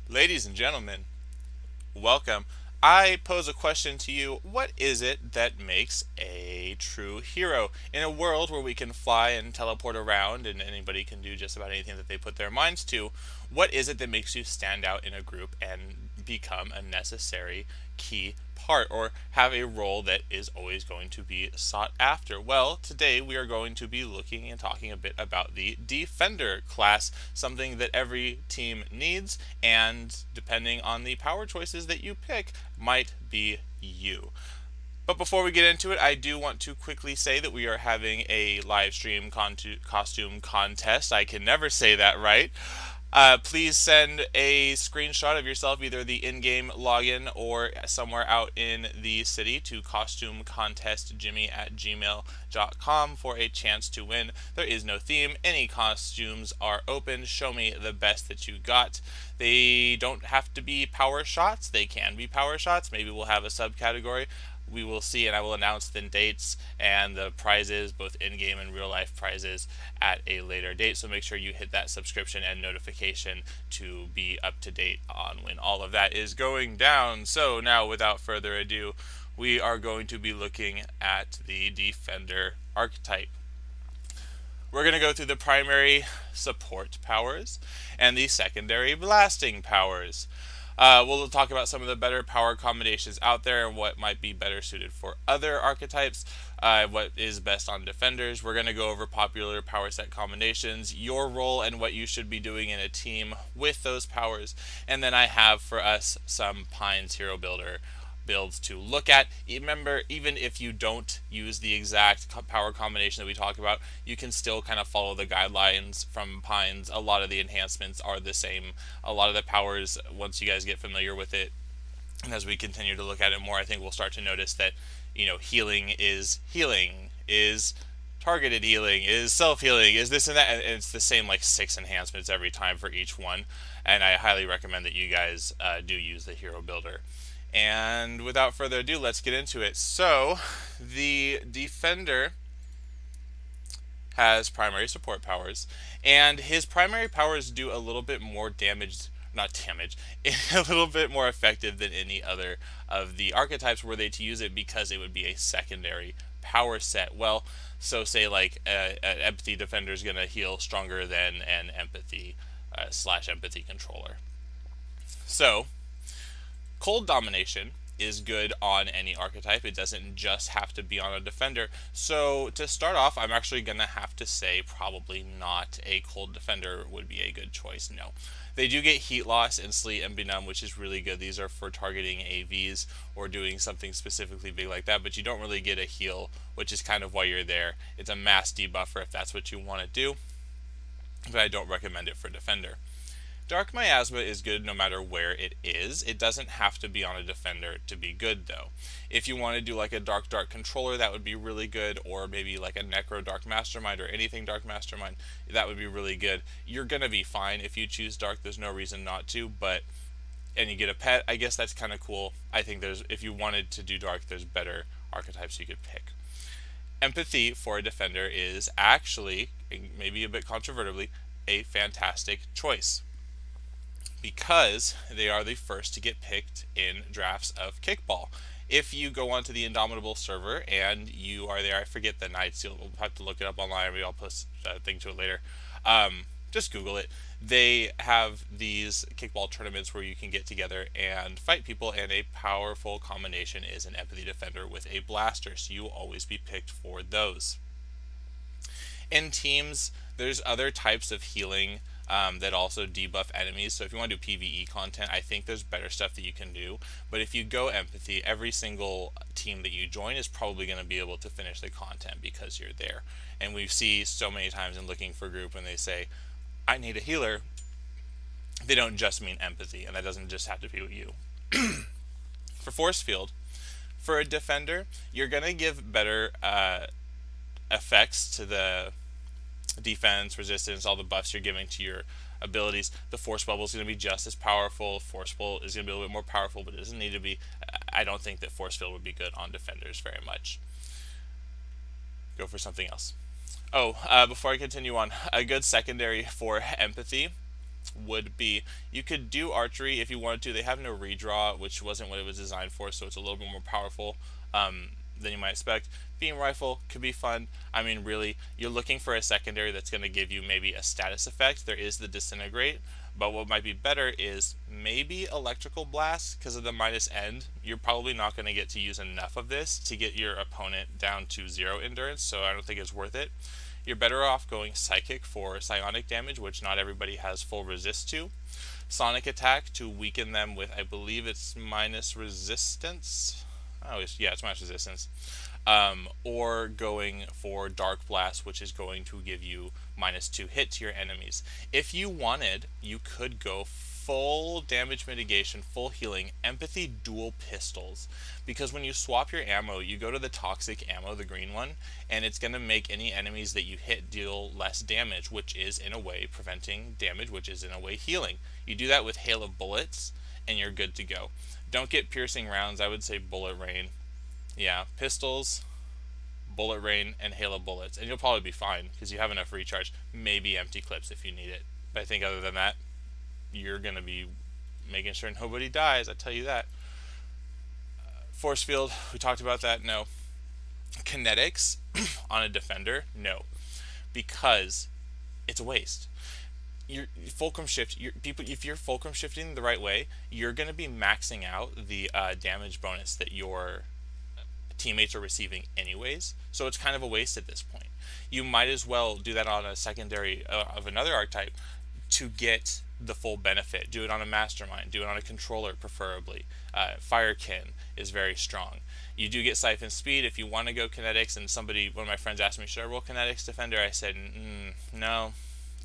Ladies and gentlemen, welcome. I pose a question to you. What is it that makes a true hero? In a world where we can fly and teleport around and anybody can do just about anything that they put their minds to, what is it that makes you stand out in a group and become a necessary key part or have a role that is always going to be sought after? Well, today we are going to be looking and talking a bit about the Defender class, something that every team needs, and depending on the power choices that you pick, might be you. But before we get into it, I do want to quickly say that we are having a live stream costume contest. I can never say that right. Please send a screenshot of yourself, either the in-game login or somewhere out in the city, to costumecontestjimmy@gmail.com for a chance to win. There is no theme. Any costumes are open. Show me the best that you got. They don't have to be power shots. They can be power shots. Maybe we'll have a subcategory. We will see, and I will announce the dates and the prizes, both in-game and real-life prizes, at a later date. So make sure you hit that subscription and notification to be up to date on when all of that is going down. So now, without further ado, we are going to be looking at the Defender archetype. We're going to go through the primary support powers and the secondary blasting powers. We'll talk about some of the better power combinations out there and what might be better suited for other archetypes, what is best on defenders. We're going to go over popular power set combinations, your role, and what you should be doing in a team with those powers. And then I have for us some Pines Hero Builder builds to look at. Remember, even if you don't use the exact power combination that we talk about, you can still kind of follow the guidelines from Pines. A lot of the enhancements are the same. A lot of the powers, once you guys get familiar with it, and as we continue to look at it more, I think we'll start to notice that, healing, is targeted healing, is self-healing, is this and that, and it's the same like 6 enhancements every time for each one. And I highly recommend that you guys do use the hero builder. And without further ado, let's get into it. So, the Defender has primary support powers, and his primary powers do a little bit more damage, not damage, a little bit more effective than any other of the archetypes were they to use it, because it would be a secondary power set. Well, so say like an empathy defender is going to heal stronger than an empathy slash empathy controller. So, cold domination is good on any archetype. It doesn't just have to be on a defender. So to start off, I'm actually going to have to say probably not a cold defender would be a good choice. No. They do get heat loss and sleet and benumb, which is really good. These are for targeting AVs or doing something specifically big like that, but you don't really get a heal, which is kind of why you're there. It's a mass debuffer if that's what you want to do, but I don't recommend it for defender. Dark Miasma is good no matter where it is. It doesn't have to be on a defender to be good, though. If you want to do like a Dark controller, that would be really good, or maybe like a Necro Dark Mastermind or anything Dark Mastermind, that would be really good. You're going to be fine if you choose Dark. There's no reason not to, but and you get a pet, I guess that's kind of cool. I think if you wanted to do Dark, there's better archetypes you could pick. Empathy for a defender is actually, maybe a bit controversially, a fantastic choice, because they are the first to get picked in drafts of Kickball. If you go onto the Indomitable server and you are there, I forget the nights, you'll have to look it up online, maybe I'll post a thing to it later. Just Google it. They have these kickball tournaments where you can get together and fight people, and a powerful combination is an empathy defender with a blaster, so you will always be picked for those. In teams, there's other types of healing that also debuff enemies. So if you want to do PvE content, I think there's better stuff that you can do. But if you go empathy, every single team that you join is probably going to be able to finish the content because you're there. And we see so many times in looking for group when they say, I need a healer, they don't just mean empathy, and that doesn't just have to be you. For force field, for a defender, you're going to give better effects to the defense, resistance, all the buffs you're giving to your abilities. The force bubble is going to be just as powerful. Force bubble is going to be a little bit more powerful, but it doesn't need to be. I don't think that force field would be good on defenders very much. Go for something else. Oh, before I continue on, a good secondary for empathy would be, you could do archery if you wanted to. They have no redraw, which wasn't what it was designed for, so it's a little bit more powerful than you might expect. Beam rifle could be fun. I mean, really, you're looking for a secondary that's going to give you maybe a status effect. There is the disintegrate, but what might be better is maybe electrical blast because of the minus end. You're probably not going to get to use enough of this to get your opponent down to 0 endurance, so I don't think it's worth it. You're better off going psychic for psionic damage, which not everybody has full resist to. Sonic attack to weaken them with, I believe it's minus resistance. Oh, yeah, it's minus resistance. Or going for Dark Blast, which is going to give you -2 hit to your enemies. If you wanted, you could go full damage mitigation, full healing, empathy dual pistols. Because when you swap your ammo, you go to the toxic ammo, the green one, and it's going to make any enemies that you hit deal less damage, which is in a way preventing damage, which is in a way healing. You do that with hail of bullets, and you're good to go. Don't get piercing rounds. I would say bullet rain. Yeah, pistols, bullet rain, and hail of bullets, and you'll probably be fine because you have enough recharge. Maybe empty clips if you need it, but I think other than that, you're gonna be making sure nobody dies. I tell you that. Force field, we talked about that. No. Kinetics on a defender, no, because it's a waste. Your fulcrum shift, people, if you're fulcrum shifting the right way, you're going to be maxing out the damage bonus that your teammates are receiving anyways, so it's kind of a waste at this point. You might as well do that on a secondary of another archetype to get the full benefit. Do it on a mastermind, do it on a controller preferably. Firekin is very strong. You do get siphon speed if you want to go kinetics, and one of my friends asked me, should I roll kinetics defender? I said, no,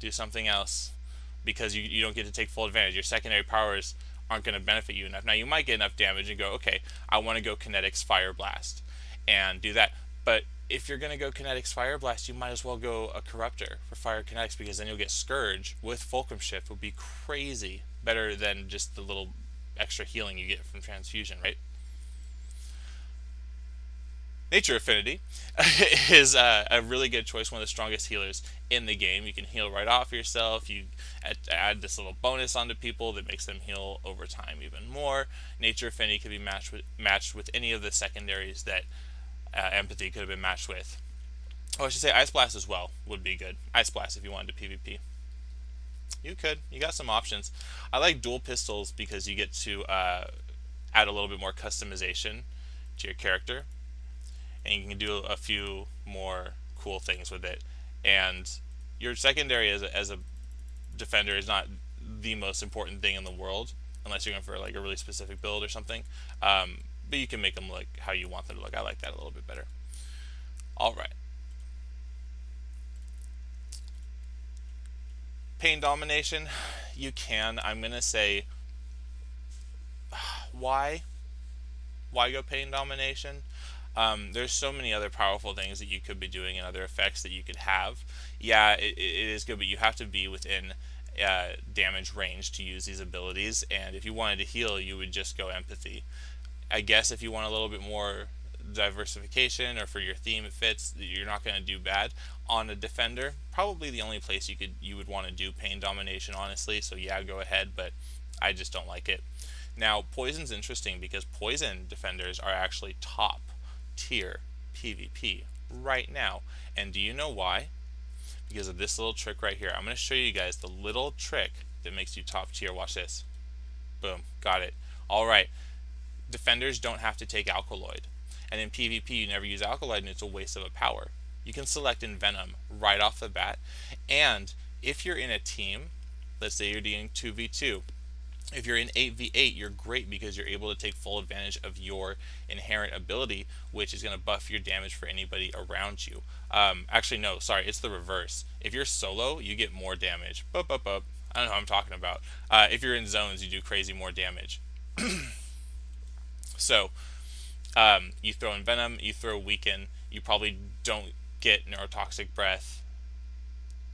do something else, because you don't get to take full advantage. Your secondary powers aren't going to benefit you enough. Now you might get enough damage and go, okay, I want to go kinetics fire blast and do that. But if you're going to go kinetics fire blast, you might as well go a corruptor for fire kinetics, because then you'll get scourge with fulcrum shift. Will be crazy better than just the little extra healing you get from transfusion, right? Nature Affinity is a really good choice, one of the strongest healers in the game. You can heal right off yourself. You add this little bonus onto people that makes them heal over time even more. Nature Affinity could be matched with any of the secondaries that Empathy could have been matched with. Oh, I should say Ice Blast as well would be good. Ice Blast if you wanted to PvP. You could. You got some options. I like dual pistols because you get to add a little bit more customization to your character, and you can do a few more cool things with it. And your secondary as a defender is not the most important thing in the world, unless you're going for like a really specific build or something. But you can make them look how you want them to look. I like that a little bit better. All right. Pain domination, you can. I'm going to say, why go pain domination? There's so many other powerful things that you could be doing and other effects that you could have. Yeah, it is good, but you have to be within damage range to use these abilities, and if you wanted to heal, you would just go empathy. I guess if you want a little bit more diversification, or for your theme it fits, you're not going to do bad on a defender. Probably the only place you would want to do pain domination, honestly, so yeah, go ahead, but I just don't like it. Now, poison's interesting because poison defenders are actually top tier PvP right now. And do you know why? Because of this little trick right here. I'm going to show you guys the little trick that makes you top tier. Watch this. Boom. Got it. Alright. Defenders don't have to take Alkaloid. And in PvP, you never use Alkaloid, and it's a waste of a power. You can select Envenom right off the bat. And if you're in a team, let's say you're doing 2v2, if you're in 8v8, you're great because you're able to take full advantage of your inherent ability, which is going to buff your damage for anybody around you. Actually, no, sorry, it's the reverse. If you're solo, you get more damage. I don't know what I'm talking about. If you're in zones, you do crazy more damage. So, you throw Envenom, you throw Weaken, you probably don't get Neurotoxic Breath.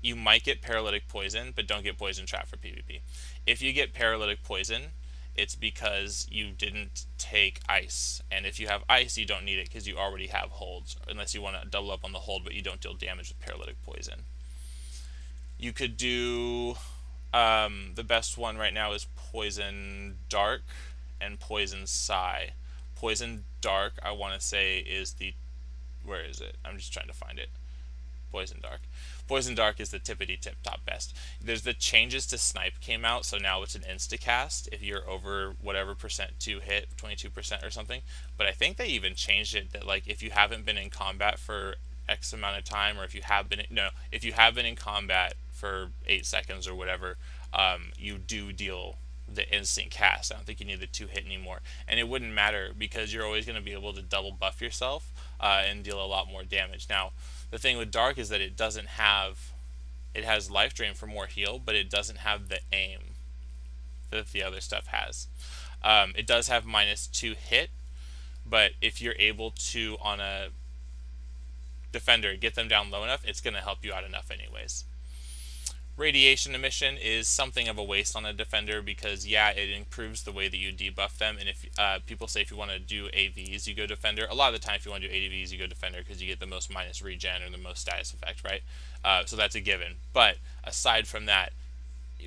You might get Paralytic Poison, but don't get Poison Trap for PvP. If you get Paralytic Poison, it's because you didn't take Ice. And if you have Ice, you don't need it because you already have holds, unless you want to double up on the hold, but you don't deal damage with Paralytic Poison. You could do The best one right now is Poison Dark and Poison Psy. Poison Dark, I want to say, is the. Where is it? I'm just trying to find it. Poison Dark. Poison Dark is the tippity tip top best. There's the changes to snipe came out, so now it's an insta cast if you're over whatever percent to hit, 22% or something. But I think they even changed it that like if you haven't been in combat for X amount of time, or if you have been no, if you have been in combat for 8 seconds or whatever, you do deal the instant cast. I don't think you need the two hit anymore, and it wouldn't matter because you're always going to be able to double buff yourself and deal a lot more damage. Now, the thing with Dark is that it has life drain for more heal, but it doesn't have the aim that the other stuff has. It does have -2 hit, but if you're able to on a defender get them down low enough, it's going to help you out enough anyways. Radiation emission is something of a waste on a defender because yeah, it improves the way that you debuff them. And if people say if you want to do AVs, you go defender. A lot of the time, if you want to do AVs, you go defender because you get the most minus regen or the most status effect, right? So that's a given. But aside from that,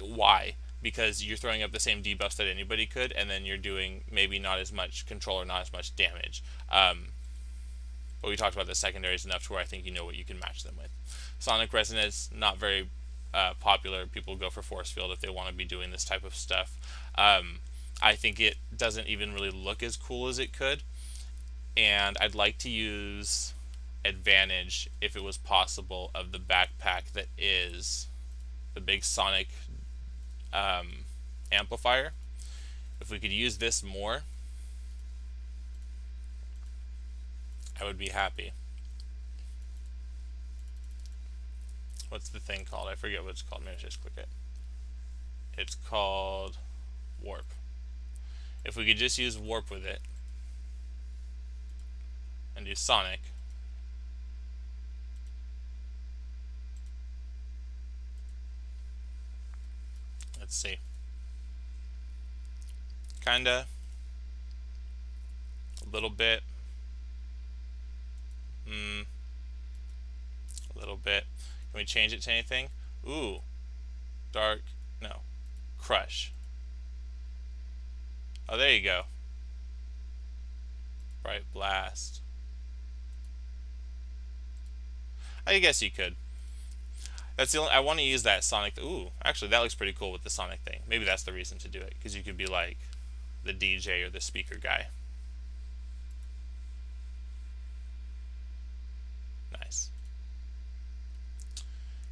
why? Because you're throwing up the same debuffs that anybody could, and then you're doing maybe not as much control or not as much damage. But we talked about the secondaries enough to where I think you know what you can match them with. Sonic Resonance, not very popular. People go for Force Field if they want to be doing this type of stuff. I think it doesn't even really look as cool as it could, and I'd like to use Advantage if it was possible of the backpack that is the big Sonic amplifier. If we could use this more, I would be happy. What's the thing called? I forget what it's called. Maybe I just click it. It's called Warp. If we could just use Warp with it and do Sonic, let's see. Kinda. A little bit. A little bit. Can we change it to anything? Ooh. Dark. No. Crush. Oh, there you go. Bright Blast. I guess you could. That's the only. I want to use that Sonic. Ooh, actually, that looks pretty cool with the Sonic thing. Maybe that's the reason to do it, because you could be like the DJ or the speaker guy. Nice.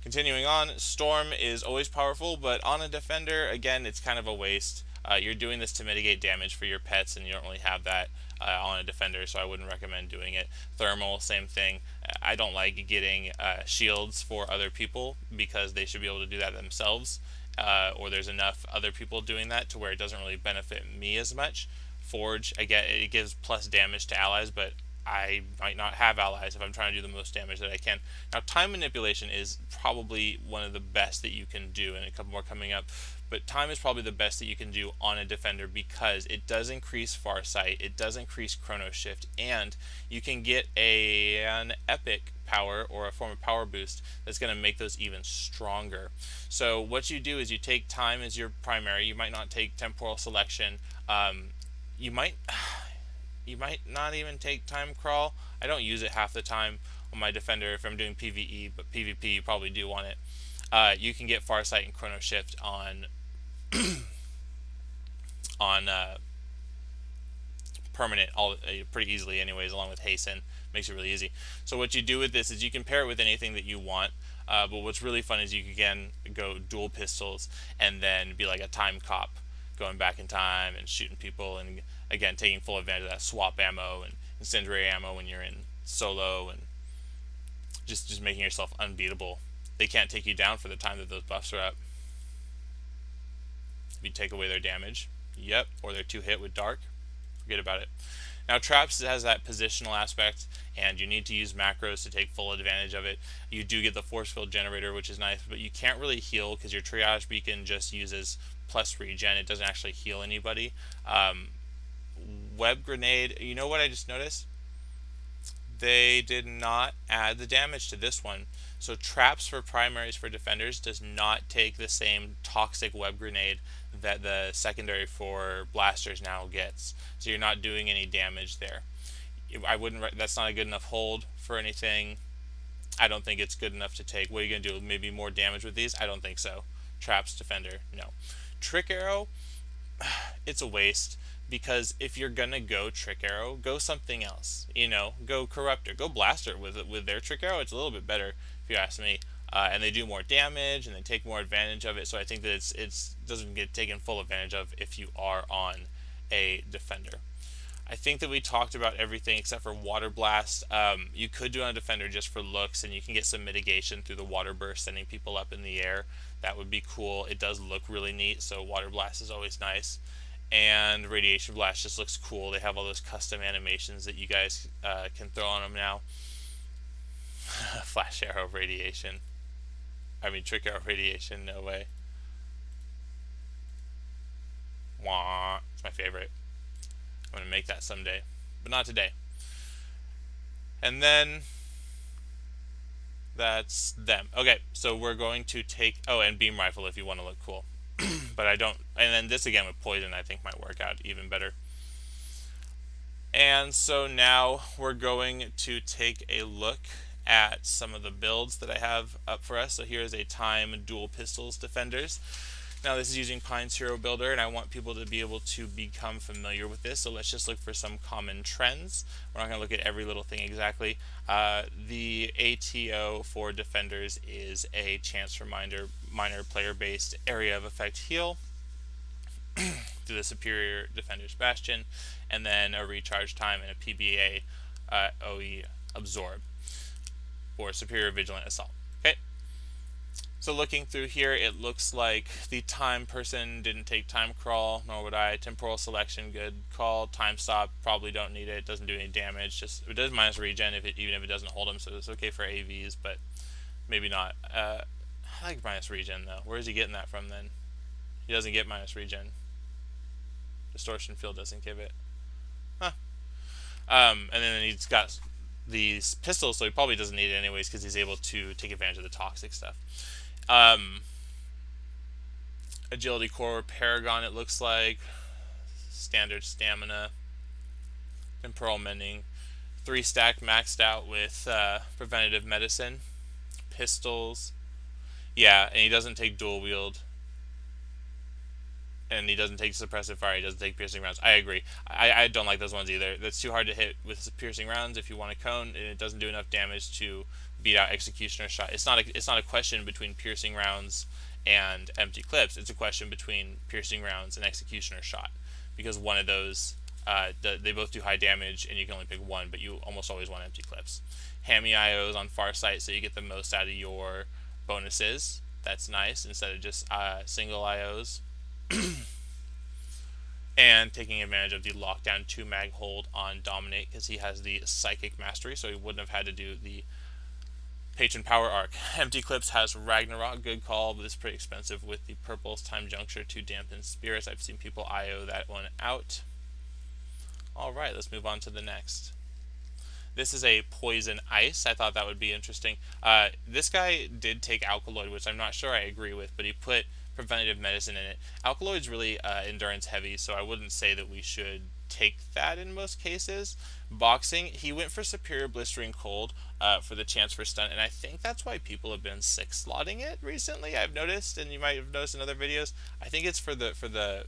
Continuing on, Storm is always powerful, but on a defender, again, it's kind of a waste. You're doing this to mitigate damage for your pets, and you don't really have that on a defender, so I wouldn't recommend doing it. Thermal, same thing. I don't like getting shields for other people because they should be able to do that themselves, or there's enough other people doing that to where it doesn't really benefit me as much. Forge, I get it gives plus damage to allies, but I might not have allies if I'm trying to do the most damage that I can. Now, time manipulation is probably one of the best that you can do, and a couple more coming up. But time is probably the best that you can do on a defender because it does increase Farsight, it does increase Chrono Shift, and you can get an epic power or a form of power boost that's going to make those even stronger. So what you do is you take time as your primary. You might not take temporal selection. You might not even take time crawl. I don't use it half the time on my defender if I'm doing PvE, but PvP you probably do want it. You can get Farsight and Chrono Shift on on permanent pretty easily anyways, along with Hasten. Makes it really easy. So what you do with this is you can pair it with anything that you want, but what's really fun is you can again go dual pistols and then be like a time cop, going back in time and shooting people, and again taking full advantage of that swap ammo and incendiary ammo when you're in solo, and just making yourself unbeatable. They can't take you down for the time that those buffs are up. If you take away their damage, yep, or they're 2 hit with Dark, forget about it. Now Traps has that positional aspect, and you need to use macros to take full advantage of it. You do get the force field generator, which is nice, but you can't really heal because your triage beacon just uses plus regen. It doesn't actually heal anybody. Web grenade, you know what I just noticed? They did not add the damage to this one. So traps for primaries for defenders does not take the same toxic web grenade that the secondary for blasters now gets. So you're not doing any damage there. I wouldn't. That's not a good enough hold for anything. I don't think it's good enough to take. What are you gonna do? Maybe more damage with these? I don't think so. Traps defender, no. Trick arrow, it's a waste because if you're gonna go trick arrow, go something else. Go corruptor, go blaster with their trick arrow. It's a little bit better if you ask me. And they do more damage and they take more advantage of it. So I think that it's doesn't get taken full advantage of if you are on a defender. I think that we talked about everything except for Water Blast. You could do it on a defender just for looks, and you can get some mitigation through the Water Burst, sending people up in the air. That would be cool. It does look really neat, so Water Blast is always nice. And Radiation Blast just looks cool. They have all those custom animations that you guys can throw on them now. Flash Arrow Radiation. I mean, Trick Arrow Radiation, no way. Wah, it's my favorite. I'm going to make that someday, but not today. And then that's them. Okay, so we're going to take, and Beam Rifle if you want to look cool. But I don't, and then this again with Poison I think might work out even better. And so now we're going to take a look at some of the builds that I have up for us. So here is a Time Dual Pistols Defenders. Now this is using Pine's Hero Builder, and I want people to be able to become familiar with this, so let's just look for some common trends. We're not going to look at every little thing exactly. The ATO for Defenders is a chance for minor player-based area of effect heal through the Superior Defender's Bastion, and then a recharge time and a PBA OE Absorb, or Superior Vigilant Assault. Okay. So looking through here, it looks like the time person didn't take time crawl, nor would I. Temporal selection, good call. Time stop, probably don't need it. Doesn't do any damage. Just it does minus regen even if it doesn't hold them, so it's okay for AVs, but maybe not. I like minus regen though. Where is he getting that from then? He doesn't get minus regen. Distortion field doesn't give it. Huh. And then he's got these pistols, so he probably doesn't need it anyways because he's able to take advantage of the toxic stuff. Agility Core Paragon, it looks like. Standard Stamina. Temporal Mending. 3 stack maxed out with Preventative Medicine. Pistols. Yeah, and he doesn't take Dual Wield. And he doesn't take Suppressive Fire, he doesn't take Piercing Rounds. I agree. I don't like those ones either. That's too hard to hit with Piercing Rounds if you want a cone, and it doesn't do enough damage to beat out Executioner Shot. It's not a question between Piercing Rounds and Empty Clips. It's a question between Piercing Rounds and Executioner Shot, because one of those, they both do high damage, and you can only pick one, but you almost always want Empty Clips. Hammy IOs on Farsight, so you get the most out of your bonuses. That's nice, instead of just single IOs. And taking advantage of the lockdown 2 mag hold on Dominate, because he has the Psychic Mastery, so he wouldn't have had to do the Patron Power Arc. Empty Clips has Ragnarok, good call, but it's pretty expensive with the Purple's Time Juncture to dampen spirits. I've seen people IO that one out. Alright, let's move on to the next. This is a Poison Ice. I thought that would be interesting. This guy did take Alkaloid, which I'm not sure I agree with, but he put Preventative Medicine in it. Alkaloid's really endurance heavy, so I wouldn't say that we should take that in most cases. Boxing, he went for Superior Blistering Cold for the chance for stun, and I think that's why people have been 6-slotting it recently, I've noticed, and you might have noticed in other videos. I think it's for the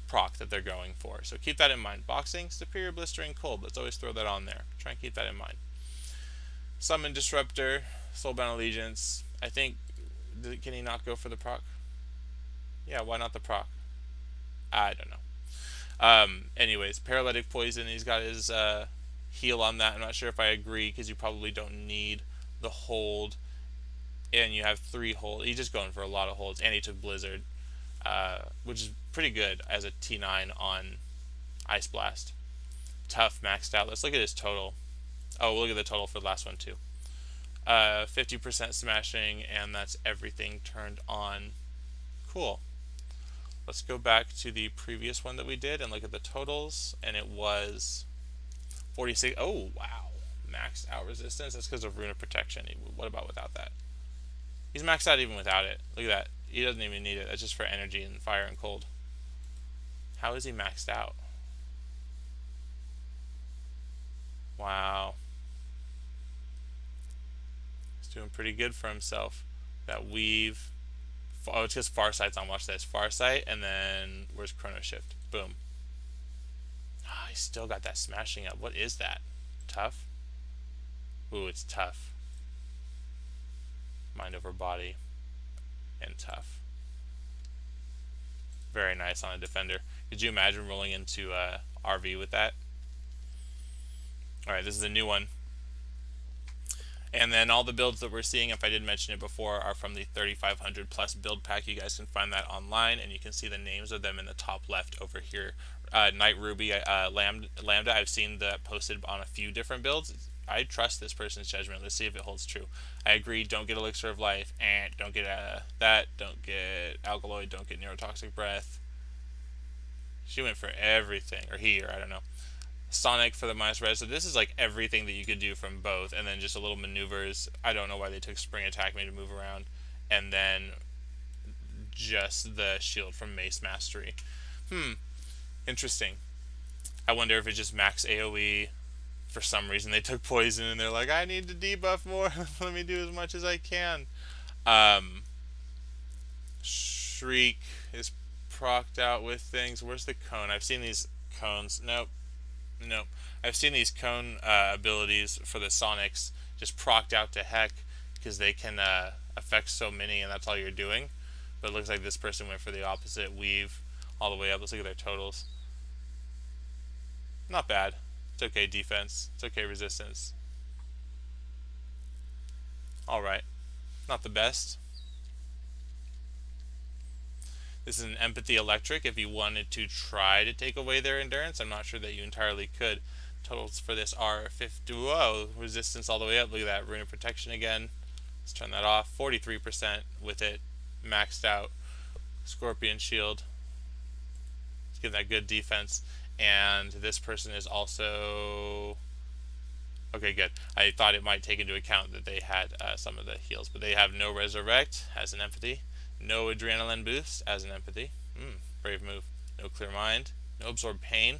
proc that they're going for, so keep that in mind. Boxing, Superior Blistering Cold, let's always throw that on there. Try and keep that in mind. Summon Disruptor, Soulbound Allegiance, I think, can he not go for the proc? Yeah, why not the proc? I don't know. Anyways, Paralytic Poison, he's got his heal on that. I'm not sure if I agree, because you probably don't need the hold, and you have 3 holds. He's just going for a lot of holds, and he took Blizzard, which is pretty good as a T9 on Ice Blast. Tough, maxed out. Let's look at his total. Oh, we'll look at the total for the last one too. 50% smashing, and that's everything turned on. Cool. Let's go back to the previous one that we did and look at the totals, and it was 46. Oh, wow. Maxed out resistance. That's because of Rune of Protection. What about without that? He's maxed out even without it. Look at that. He doesn't even need it. That's just for energy and fire and cold. How is he maxed out? Wow. He's doing pretty good for himself. That weave. Oh, it's because Farsight's on. Watch this. Farsight, and then where's Chrono Shift? Boom. Oh, he's still got that smashing up. What is that? Tough? Ooh, it's tough. Mind over body. And tough. Very nice on a defender. Could you imagine rolling into RV with that? Alright, this is a new one. And then all the builds that we're seeing, if I did mention it before, are from the 3500 plus build pack. You guys can find that online, and you can see the names of them in the top left over here. Night Ruby Lambda, I've seen that posted on a few different builds. I trust this person's judgment. Let's see if it holds true. I agree, don't get Elixir of Life, and don't get that, don't get Alkaloid, don't get Neurotoxic Breath. She went for everything, or he, or I don't know. Sonic for the minus res. So this is like everything that you could do from both, and then just a little maneuvers. I don't know why they took Spring Attack Me to move around, and then just the shield from Mace Mastery. Interesting. I wonder if it's just max AoE. For some reason they took poison and they're like, I need to debuff more. Let me do as much as I can. Shriek is procced out with things. Where's the cone? I've seen these cones. Nope. I've seen these cone abilities for the Sonics just procced out to heck because they can affect so many, and that's all you're doing. But it looks like this person went for the opposite. Weave all the way up. Let's look at their totals. Not bad. It's okay defense. It's okay resistance. Alright. Not the best. This is an Empathy Electric if you wanted to try to take away their endurance. I'm not sure that you entirely could. Totals for this are 50. Whoa, resistance all the way up. Look at that. Rune of Protection again. Let's turn that off. 43% with it maxed out. Scorpion Shield. Let's give that good defense. And this person is also... Okay, good. I thought it might take into account that they had some of the heals, but they have no Resurrect as an Empathy. No Adrenaline Boost as an Empathy. Brave move. No Clear Mind. No Absorb Pain.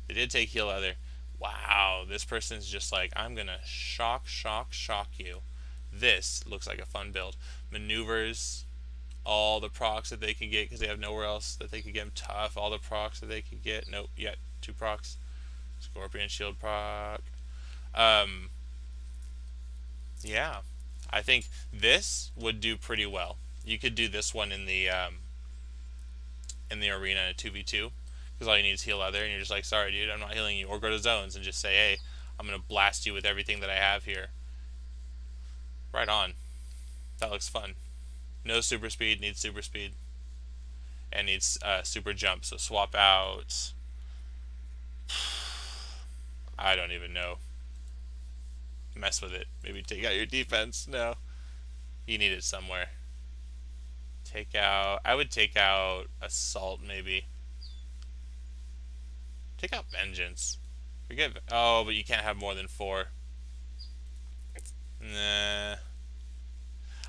They did take Heal Other. Wow, this person's just like, I'm gonna shock you. This looks like a fun build. Maneuvers, all the procs that they can get because they have nowhere else that they could get them. Tough, all the procs that they could get. Nope, yet 2 procs. Scorpion Shield proc. Yeah, I think this would do pretty well. You could do this one in the arena in a 2v2 because all you need is Heal Other, and you're just like, sorry dude, I'm not healing you. Or go to zones and just say, hey, I'm gonna blast you with everything that I have here. Right on. That looks fun. No super speed, needs super speed, and needs super jump. So swap out. I don't even know. Mess with it. Maybe take out your defense. No, you need it somewhere. Take out. I would take out Assault maybe. Take out Vengeance. Forget. Oh, but you can't have more than 4. Nah.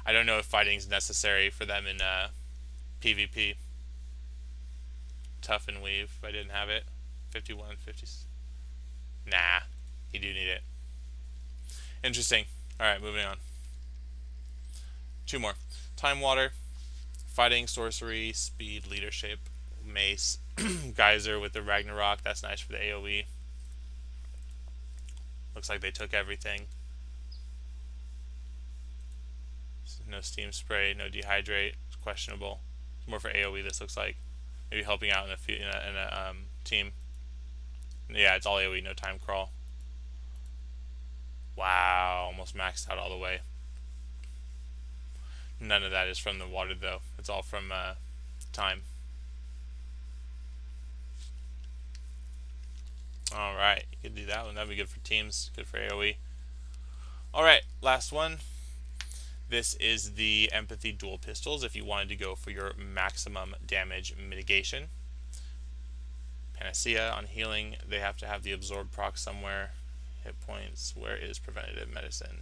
I don't know if fighting's necessary for them in PvP. Tough and Weave. If I didn't have it. 51, 50. Nah. You do need it. Interesting. Alright, moving on. 2 more. Time Water. Fighting, Sorcery, Speed, Leadership, Mace, Geyser with the Ragnarok. That's nice for the AoE. Looks like they took everything. No Steam Spray, no Dehydrate. It's questionable. It's more for AoE, this looks like. Maybe helping out in a team. Yeah, it's all AoE, no Time Crawl. Wow, almost maxed out all the way. None of that is from the water though. It's all from time. Alright, you could do that one. That'd be good for teams. Good for AoE. Alright, last one. This is the Empathy Dual Pistols if you wanted to go for your maximum damage mitigation. Panacea on healing. They have to have the Absorb proc somewhere. Hit points. Where is Preventative Medicine?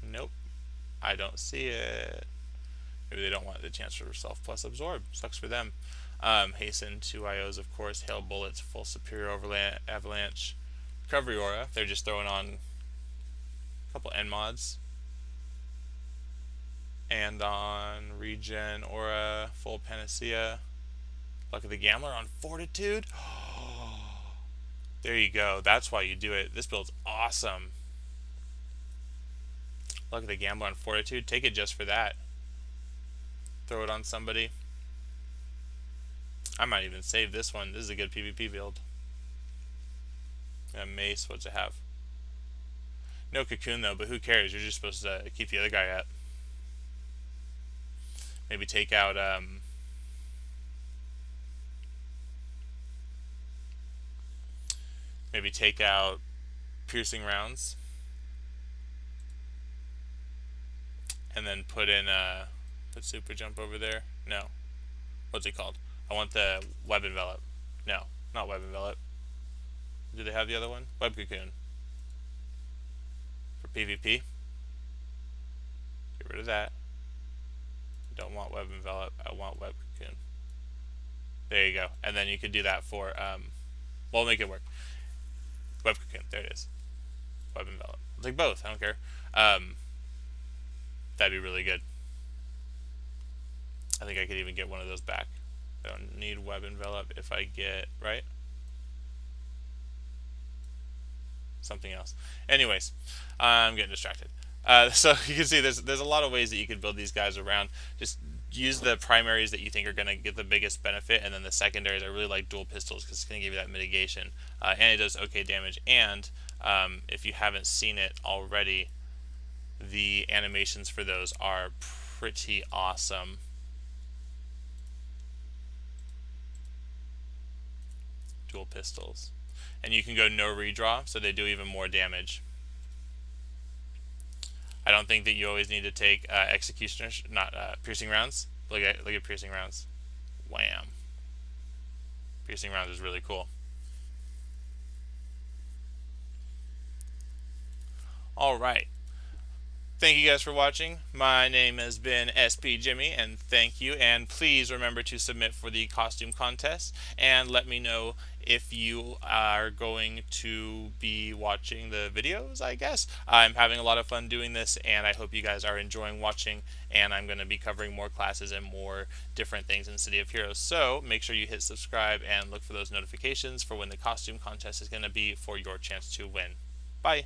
Nope. I don't see it. Maybe they don't want the chance for Self plus Absorb. Sucks for them. Hasten, 2 IOs, of course. Hail Bullets, full Superior Avalanche. Recovery Aura. They're just throwing on a couple N mods. And on Regen Aura, full Panacea. Luck of the Gambler on Fortitude. There you go. That's why you do it. This build's awesome. Luck of the Gambler on Fortitude. Take it just for that. Throw it on somebody. I might even save this one. This is a good PvP build. Mace, what's it have? No Cocoon though, but who cares? You're just supposed to keep the other guy up. Maybe take out piercing rounds, and then put super jump over there. No, what's it called? I want the web envelop. No, not web envelop. Do they have the other one? Web cocoon for PvP. Get rid of that. Don't want web envelop. I want web cocoon. There you go. And then you could do that for we'll make it work. Web cocoon. There it is. Web envelop. I'll take both. I don't care. That'd be really good. I think I could even get one of those back. I don't need web envelop if I get right. Something else. Anyways, I'm getting distracted. So you can see there's a lot of ways that you can build these guys around. Just use the primaries that you think are going to get the biggest benefit, and then the secondaries. I really like dual pistols because it's going to give you that mitigation, and it does okay damage. And if you haven't seen it already, the animations for those are pretty awesome. Dual pistols. And you can go no redraw, so they do even more damage. I don't think that you always need to take executioners, not piercing rounds. Look at piercing rounds. Wham. Piercing rounds is really cool. All right. Thank you guys for watching. My name has been SP Jimmy, and thank you. And please remember to submit for the costume contest, and let me know if you are going to be watching the videos, I guess. I'm having a lot of fun doing this, and I hope you guys are enjoying watching, and I'm going to be covering more classes and more different things in City of Heroes. So make sure you hit subscribe and look for those notifications for when the costume contest is going to be for your chance to win. Bye.